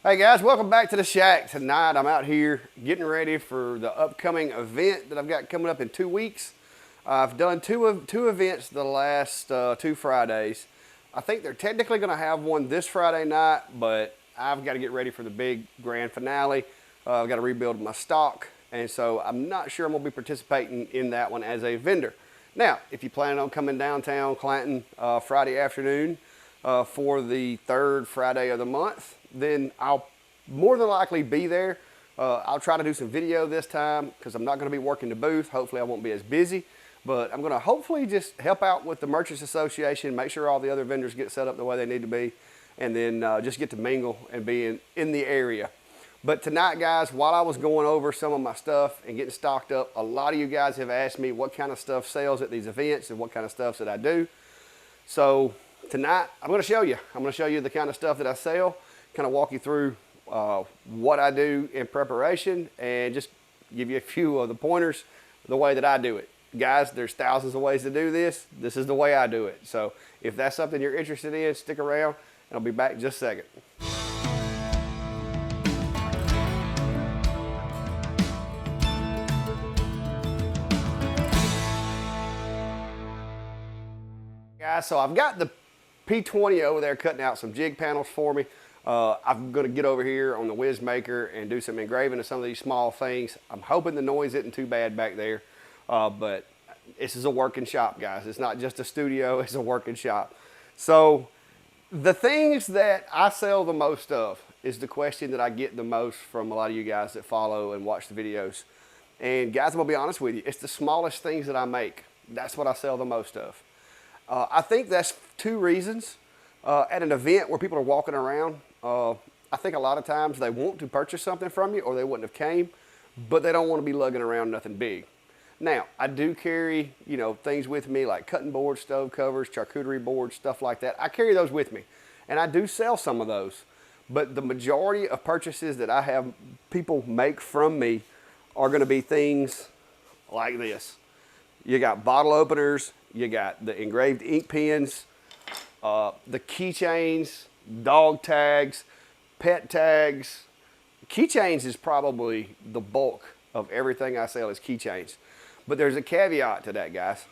Hey guys, welcome back to the shack. Tonight I'm out here getting ready for the upcoming event that I've got coming up in 2 weeks. I've done two events the last 2 Fridays. I think they're technically going to have one this Friday night, but I've got to get ready for the big grand finale. I've got to rebuild my stock, and so I'm not sure I'm going to be participating in that one as a vendor. Now, if you plan on coming downtown Clanton Friday afternoon for the 3rd Friday of the month, then I'll more than likely be there. I'll try to do some video this time because I'm not going to be working the booth. Hopefully I won't be as busy, but I'm going to hopefully just help out with the Merchants Association, make sure all the other vendors get set up the way they need to be, and then just get to mingle and be in the area. But tonight, guys, while I was going over some of my stuff and getting stocked up, a lot of you guys have asked me what kind of stuff sells at these events and what kind of stuff that I do. So tonight, I'm going to show you. I'm going to show you the kind of stuff that I sell, kind of walk you through what I do in preparation, and just give you a few of the pointers the way that I do it. Guys, there's thousands of ways to do this. This is the way I do it. So if that's something you're interested in, stick around, and I'll be back in just a second. Guys, so I've got the P20 over there cutting out some jig panels for me. I'm going to get over here on the WizMaker and do some engraving of some of these small things. I'm hoping the noise isn't too bad back there, but this is a working shop, guys. It's not just a studio, it's a working shop. So the things that I sell the most of is the question that I get the most from a lot of you guys that follow and watch the videos. And guys, I'm going to be honest with you, it's the smallest things that I make. That's what I sell the most of. I think that's 2 reasons. At an event where people are walking around, I think a lot of times they want to purchase something from you or they wouldn't have came, but they don't want to be lugging around nothing big. Now, I do carry, things with me like cutting boards, stove covers, charcuterie boards, stuff like that. I carry those with me, and I do sell some of those. But the majority of purchases that I have people make from me are going to be things like this. You got bottle openers, you got the engraved ink pens, the keychains, dog tags, pet tags. Keychains is probably the bulk of everything I sell is keychains. But there's a caveat to that, guys.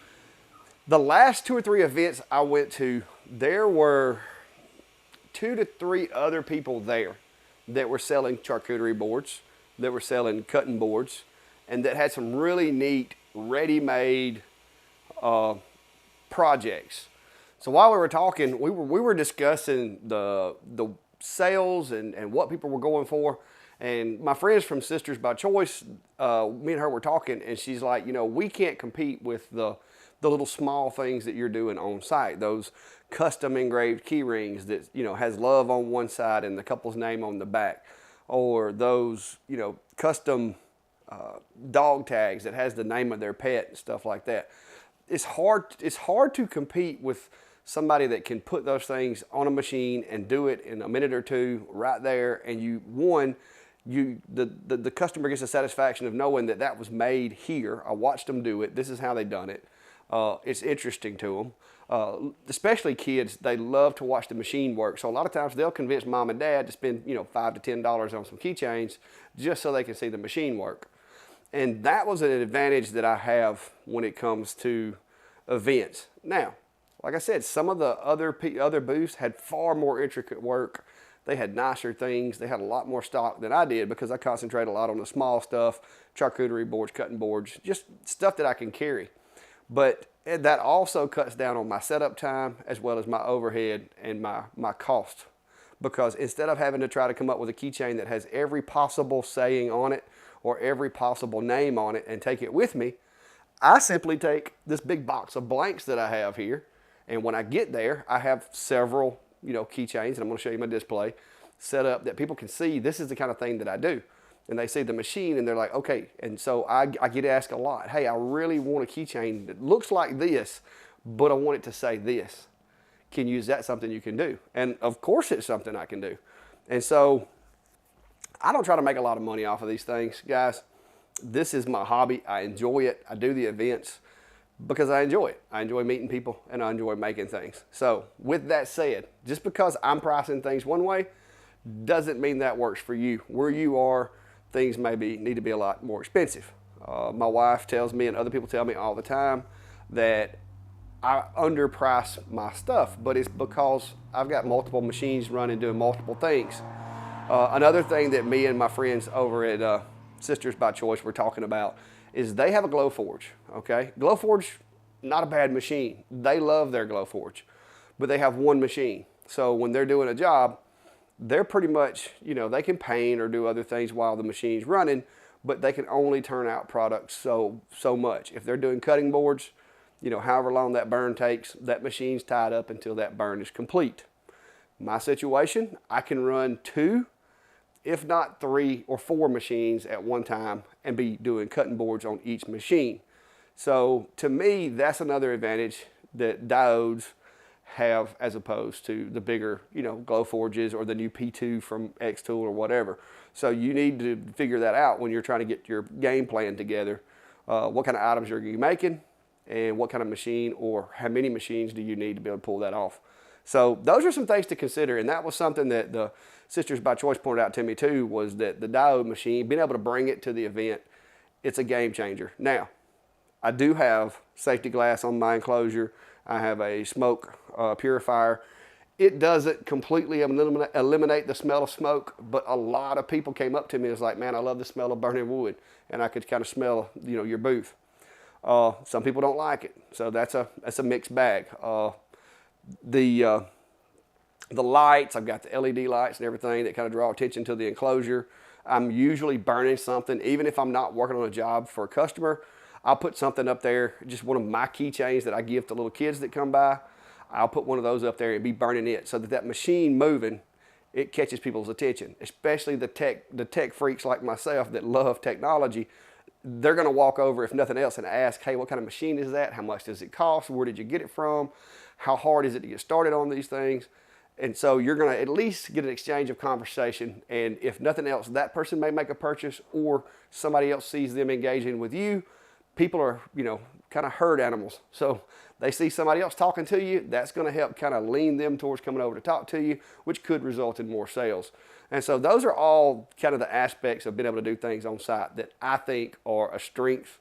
The last 2 or 3 events I went to, there were 2 to 3 other people there that were selling charcuterie boards, that were selling cutting boards, and that had some really neat ready-made projects. So while we were talking, we were discussing the sales and what people were going for. And my friends from Sisters by Choice, me and her were talking, and she's like, we can't compete with the little small things that you're doing on site. Those custom engraved key rings that, has love on one side and the couple's name on the back. Or those, custom dog tags that has the name of their pet and stuff like that. It's hard to compete with somebody that can put those things on a machine and do it in a minute or 2 right there, and the customer gets the satisfaction of knowing that that was made here. I watched them do it. This is how they done it. It's interesting to them. Especially kids, they love to watch the machine work. So a lot of times they'll convince mom and dad to spend $5 to $10 on some keychains just so they can see the machine work. And that was an advantage that I have when it comes to events. Now, like I said, some of the other booths had far more intricate work. They had nicer things. They had a lot more stock than I did because I concentrate a lot on the small stuff, charcuterie boards, cutting boards, just stuff that I can carry. But that also cuts down on my setup time as well as my overhead and my cost. Because instead of having to try to come up with a keychain that has every possible saying on it or every possible name on it and take it with me, I simply take this big box of blanks that I have here, and when I get there, I have several, keychains, and I'm going to show you my display, set up that people can see this is the kind of thing that I do. And they see the machine, and they're like, okay. And so I get asked a lot, hey, I really want a keychain that looks like this, but I want it to say this. Is that something you can do? And of course it's something I can do. And so I don't try to make a lot of money off of these things, guys. This is my hobby. I enjoy it. I do the events because I enjoy it. I enjoy meeting people and I enjoy making things. So with that said, just because I'm pricing things one way doesn't mean that works for you. Where you are, things maybe need to be a lot more expensive. My wife tells me, and other people tell me all the time, that I underprice my stuff, but it's because I've got multiple machines running doing multiple things. Another thing that me and my friends over at Sisters by Choice were talking about is they have a Glowforge, okay? Glowforge, not a bad machine. They love their Glowforge, but they have one machine. So when they're doing a job, they're pretty much, you know, they can paint or do other things while the machine's running, but they can only turn out products so much. If they're doing cutting boards, you know, however long that burn takes, that machine's tied up until that burn is complete. My situation, I can run 2, if not 3 or 4 machines at one time and be doing cutting boards on each machine. So to me, that's another advantage that diodes have as opposed to the bigger, you know, Glowforges or the new P2 from Xtool or whatever. So you need to figure that out when you're trying to get your game plan together. What kind of items are you making, and what kind of machine or how many machines do you need to be able to pull that off? So those are some things to consider, and that was something that the Sisters by Choice pointed out to me too, was that the diode machine, being able to bring it to the event, it's a game changer. Now, I do have safety glass on my enclosure. I have a smoke purifier. It doesn't completely eliminate the smell of smoke, but a lot of people came up to me and was like, man, I love the smell of burning wood. And I could kind of smell, you know, your booth. Some people don't like it, so that's a mixed bag. The lights, I've got the LED lights and everything that kind of draw attention to the enclosure. I'm usually burning something, even if I'm not working on a job for a customer. I'll put something up there, just one of my keychains that I give to little kids that come by. I'll put one of those up there and be burning it so that that machine moving, it catches people's attention, especially the tech freaks like myself that love technology. They're going to walk over, if nothing else, and ask, hey, what kind of machine is that? How much does it cost? Where did you get it from? How hard is it to get started on these things? And so you're going to at least get an exchange of conversation. And if nothing else, that person may make a purchase, or somebody else sees them engaging with you. People are, you know, kind of herd animals. So they see somebody else talking to you, that's going to help kind of lean them towards coming over to talk to you, which could result in more sales. And so those are all kind of the aspects of being able to do things on site that I think are a strength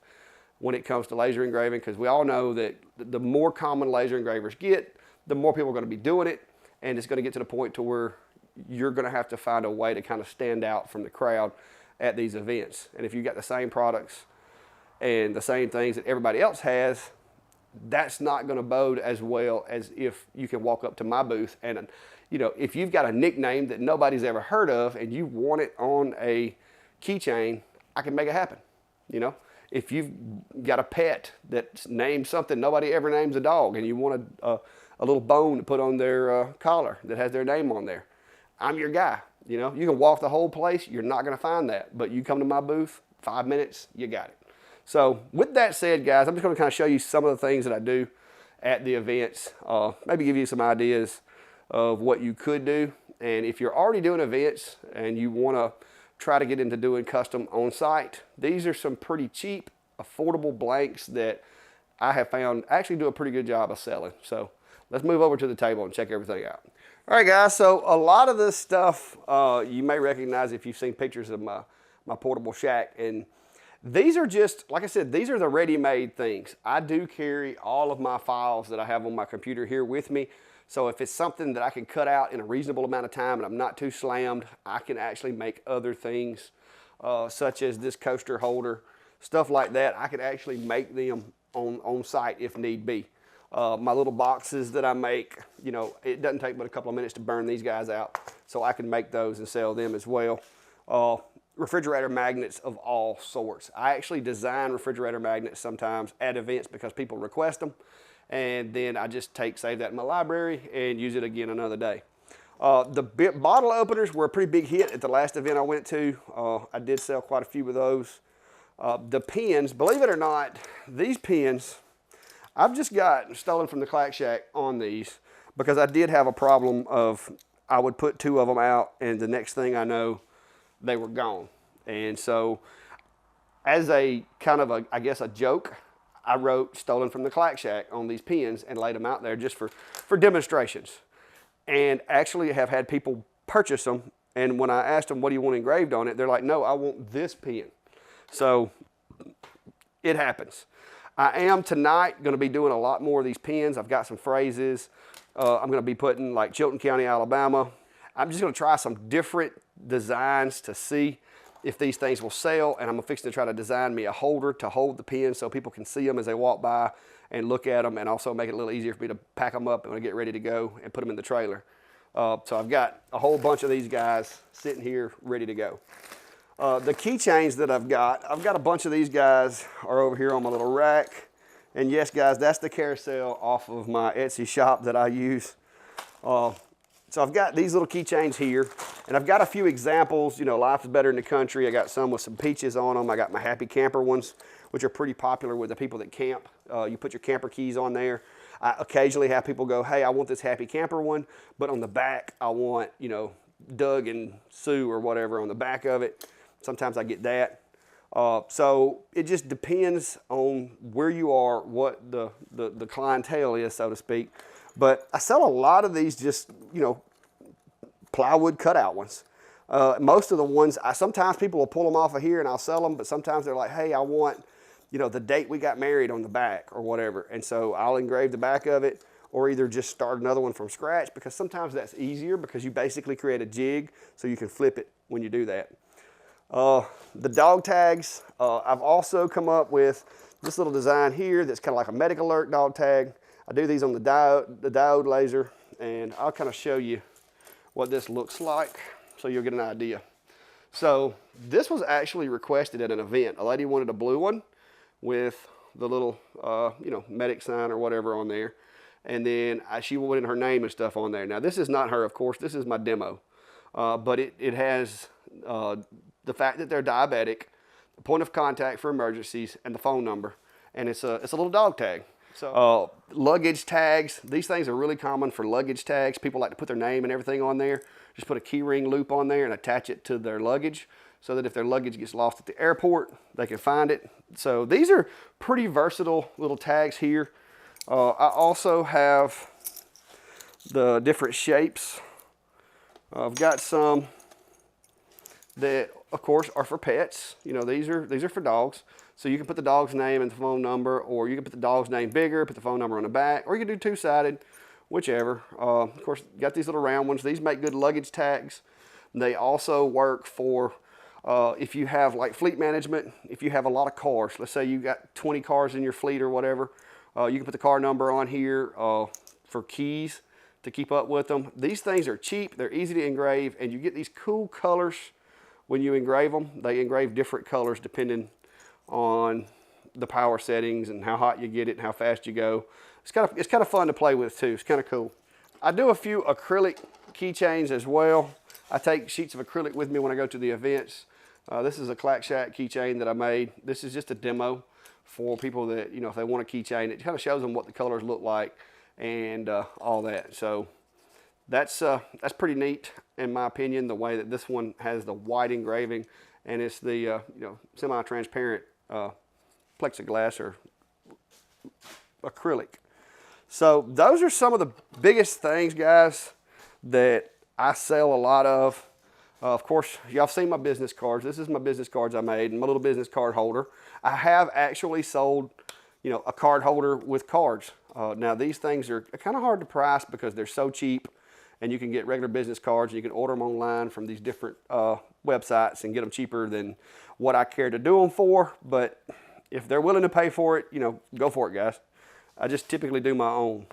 when it comes to laser engraving, because we all know that the more common laser engravers get, the more people are going to be doing it, and it's going to get to the point to where you're going to have to find a way to kind of stand out from the crowd at these events. And if you've got the same products and the same things that everybody else has, that's not going to bode as well as if you can walk up to my booth and, you know, if you've got a nickname that nobody's ever heard of and you want it on a keychain, I can make it happen. You know, if you've got a pet that's named something nobody ever names a dog, and you want a little bone to put on their collar that has their name on there, I'm your guy. You know, you can walk the whole place, you're not going to find that, but you come to my booth, 5 minutes, you got it. So with that said, guys, I'm just going to kind of show you some of the things that I do at the events, maybe give you some ideas of what you could do. And if you're already doing events and you want to try to get into doing custom on site, these are some pretty cheap, affordable blanks that I have found actually do a pretty good job of selling. So let's move over to the table and check everything out. All right, guys, so a lot of this stuff you may recognize if you've seen pictures of my portable shack. And these are just, like I said, these are the ready-made things. I do carry all of my files that I have on my computer here with me. So if it's something that I can cut out in a reasonable amount of time and I'm not too slammed, I can actually make other things, such as this coaster holder, stuff like that. I can actually make them on site if need be. My little boxes that I make, you know, it doesn't take but a couple of minutes to burn these guys out. So I can make those and sell them as well. Refrigerator magnets of all sorts. I actually design refrigerator magnets sometimes at events because people request them, and then I just save that in my library and use it again another day. The bottle openers were a pretty big hit at the last event I went to. I did sell quite a few of those. The pins, believe it or not, these pins, I've just got stolen from the Clack Shack on these because I did have a problem of I would put 2 of them out and the next thing I know, they were gone. And so as a kind of I guess a joke, I wrote stolen from the Clack Shack on these pins and laid them out there just for demonstrations. And actually have had people purchase them And when I asked them, what do you want engraved on it? They're like, no, I want this pen. So it happens. I am tonight going to be doing a lot more of these pens. I've got some phrases. I'm going to be putting like Chilton County, Alabama. I'm just going to try some different designs to see if these things will sell, and I'm fixing to try to design me a holder to hold the pens so people can see them as they walk by and look at them, and also make it a little easier for me to pack them up and get ready to go and put them in the trailer. So I've got a whole bunch of these guys sitting here ready to go. The keychains that I've got a bunch of these guys are over here on my little rack. And yes, guys, that's the carousel off of my Etsy shop that I use. So I've got these little keychains here, and I've got a few examples. You know, life is better in the country. I got some with some peaches on them. I got my happy camper ones, which are pretty popular with the people that camp. You put your camper keys on there. I occasionally have people go, hey, I want this happy camper one, but on the back, I want, you know, Doug and Sue or whatever on the back of it. Sometimes I get that. So it just depends on where you are, what the clientele is, so to speak. But I sell a lot of these just, you know, plywood cutout ones. Most of the ones, sometimes people will pull them off of here and I'll sell them, but sometimes they're like, hey, I want, you know, the date we got married on the back or whatever. And so I'll engrave the back of it, or either just start another one from scratch, because sometimes that's easier because you basically create a jig so you can flip it when you do that. The dog tags, I've also come up with this little design here that's kind of like a medical alert dog tag. I do these on the diode laser, and I'll kind of show you what this looks like so you'll get an idea. So this was actually requested at an event. A lady wanted a blue one with the little, you know, medic sign or whatever on there. And then she wanted her name and stuff on there. Now this is not her, of course, this is my demo. But it has the fact that they're diabetic, the point of contact for emergencies, and the phone number. And it's a little dog tag. So luggage tags, these things are really common for luggage tags. People like to put their name and everything on there. Just put a key ring loop on there and attach it to their luggage so that if their luggage gets lost at the airport, they can find it. So these are pretty versatile little tags here. I also have the different shapes. I've got some that, of course, are for pets. You know, these are for dogs. So you can put the dog's name and the phone number, or you can put the dog's name bigger, put the phone number on the back, or you can do two-sided, whichever. Of course, got these little round ones. These make good luggage tags. They also work for if you have like fleet management, if you have a lot of cars. Let's say you got 20 cars in your fleet or whatever. You can put the car number on here for keys to keep up with them. These things are cheap. They're easy to engrave, and you get these cool colors when you engrave them. They engrave different colors depending on the power settings and how hot you get it and how fast you go. It's kind of fun to play with too. It's kind of cool. I do a few acrylic keychains as well. I take sheets of acrylic with me when I go to the events. This is a Clack Shack keychain that I made. This is just a demo for people that, you know, if they want a keychain, it kind of shows them what the colors look like and all that. So that's pretty neat in my opinion, the way that this one has the white engraving, and it's the you know, semi-transparent plexiglass or acrylic. So those are some of the biggest things, guys, that I sell a lot of. Of course, y'all seen my business cards. This is my business cards I made, and my little business card holder. I have actually sold, you know, a card holder with cards. Now these things are kind of hard to price because they're so cheap, and you can get regular business cards, and you can order them online from these different websites and get them cheaper than what I care to do them for. But if they're willing to pay for it, you know, go for it, guys. I just typically do my own.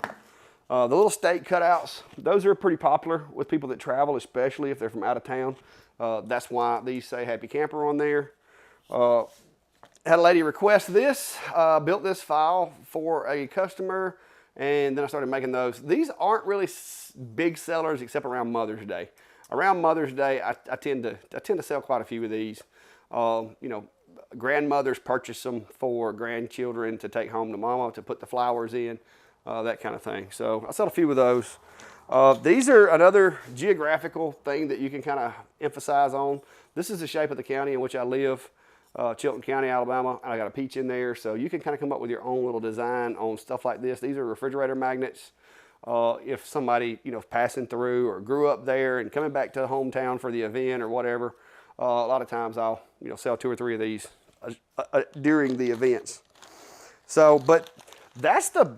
The little steak cutouts, those are pretty popular with people that travel, especially if they're from out of town. That's why these say Happy Camper on there. Had a lady request this, built this file for a customer, and then I started making those. These aren't really big sellers except around Mother's Day. Around Mother's Day, I tend to sell quite a few of these. You know, grandmothers purchase them for grandchildren to take home to mama to put the flowers in. That kind of thing. So I sell a few of those. These are another geographical thing that you can kind of emphasize on. This is the shape of the county in which I live, Chilton County, Alabama, and I got a peach in there. So you can kind of come up with your own little design on stuff like this. These are refrigerator magnets. if somebody, you know, passing through or grew up there and coming back to the hometown for the event or whatever. A lot of times I'll, you know, sell 2 or 3 of these during the events. So, but that's the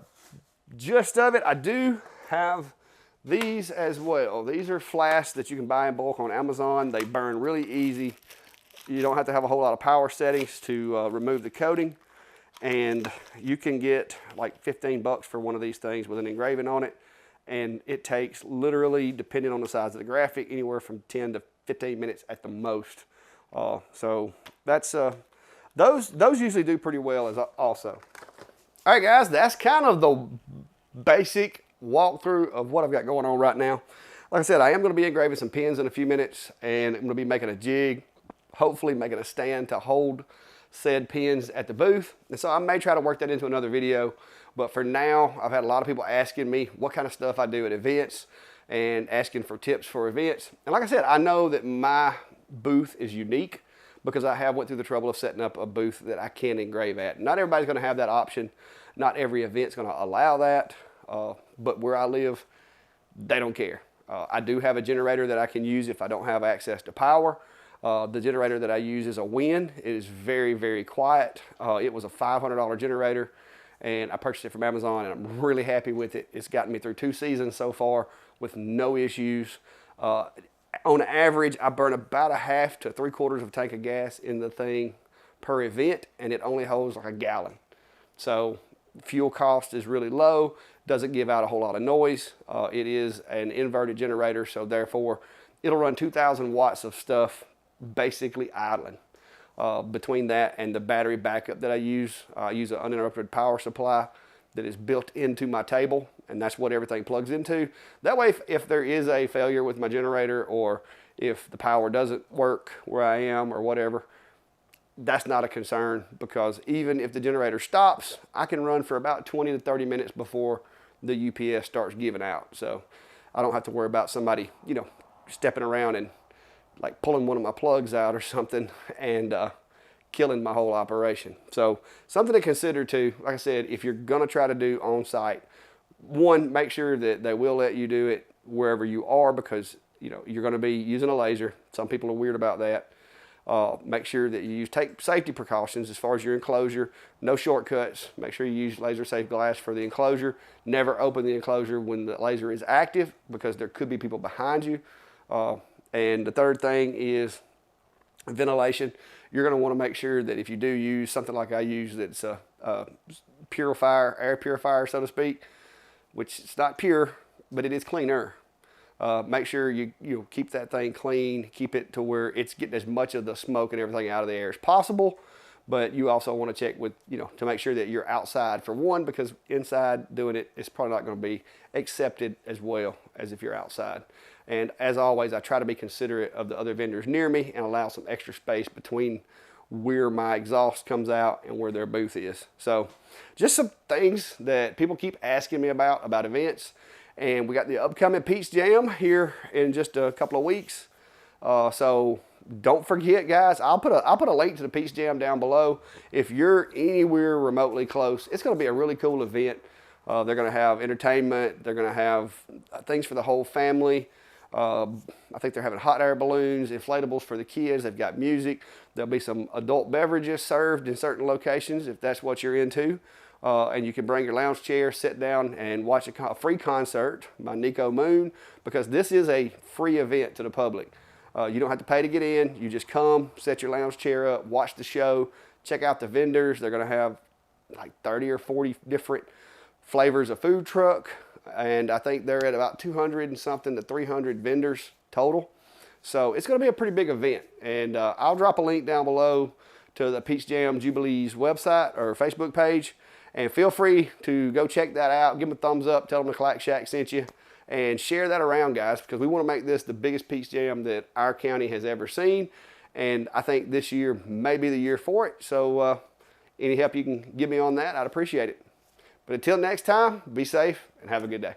gist of it. I do have these as well. These are flasks that you can buy in bulk on Amazon. They burn really easy. You don't have to have a whole lot of power settings to remove the coating. And you can get like 15 bucks for one of these things with an engraving on it. And it takes literally, depending on the size of the graphic, anywhere from 10 to 15 minutes at the most. So that's, those usually do pretty well as also. All right, guys, that's kind of the basic walkthrough of what I've got going on right now. Like I said, I am going to be engraving some pins in a few minutes, and I'm going to be making a jig, hopefully making a stand to hold said pins at the booth. And so I may try to work that into another video, but for now, I've had a lot of people asking me what kind of stuff I do at events and asking for tips for events. And like I said, I know that my booth is unique because I have went through the trouble of setting up a booth that I can engrave at. Not everybody's going to have that option. Not every event's going to allow that, but where I live, they don't care. I do have a generator that I can use if I don't have access to power. The generator that I use is a Win. It is very, very quiet. It was a $500 generator, and I purchased it from Amazon, and I'm really happy with it. It's gotten me through 2 seasons so far with no issues. On average, I burn about a half to 3/4 of a tank of gas in the thing per event, and it only holds like a gallon. So fuel cost is really low, doesn't give out a whole lot of noise. It is an inverted generator, so therefore it'll run 2,000 watts of stuff basically idling. Between that and the battery backup that I use an uninterrupted power supply that is built into my table, and that's what everything plugs into. That way, if there is a failure with my generator, or if the power doesn't work where I am or whatever, that's not a concern, because even if the generator stops, I can run for about 20 to 30 minutes before the UPS starts giving out. So I don't have to worry about somebody, you know, stepping around and like pulling one of my plugs out or something and killing my whole operation. So something to consider too. Like I said, if you're gonna try to do on site, one, make sure that they will let you do it wherever you are, because you know you're gonna be using a laser. Some people are weird about that. Make sure that you take safety precautions as far as your enclosure. No shortcuts. Make sure you use laser safe glass for the enclosure. Never open the enclosure when the laser is active, because there could be people behind you. And the third thing is ventilation. You're going to want to make sure that if you do use something like I use, that's a purifier, air purifier, so to speak, which it's not pure, but it is cleaner. Make sure you keep that thing clean, keep it to where it's getting as much of the smoke and everything out of the air as possible. But you also want to check with, you know, to make sure that you're outside for one, because inside doing it is probably not going to be accepted as well as if you're outside. And as always, I try to be considerate of the other vendors near me and allow some extra space between where my exhaust comes out and where their booth is. So just some things that people keep asking me about events. And we got the upcoming Peach Jam here in just a couple of weeks. So don't forget, guys, I'll put a link to the Peach Jam down below. If you're anywhere remotely close, it's going to be a really cool event. They're going to have entertainment. They're going to have things for the whole family. I think they're having hot air balloons, inflatables for the kids. They've got music. There'll be some adult beverages served in certain locations if that's what you're into. And you can bring your lounge chair, sit down, and watch a free concert by Nico Moon, because this is a free event to the public. You don't have to pay to get in. You just come, set your lounge chair up, watch the show, check out the vendors. They're going to have like 30 or 40 different flavors of food truck. And I think they're at about 200 and something to 300 vendors total. So it's going to be a pretty big event. And I'll drop a link down below to the Peach Jam Jubilees website or Facebook page. And feel free to go check that out. Give them a thumbs up. Tell them the Clack Shack sent you. And share that around, guys, because we want to make this the biggest Peach Jam that our county has ever seen. And I think this year may be the year for it. So any help you can give me on that, I'd appreciate it. But until next time, be safe and have a good day.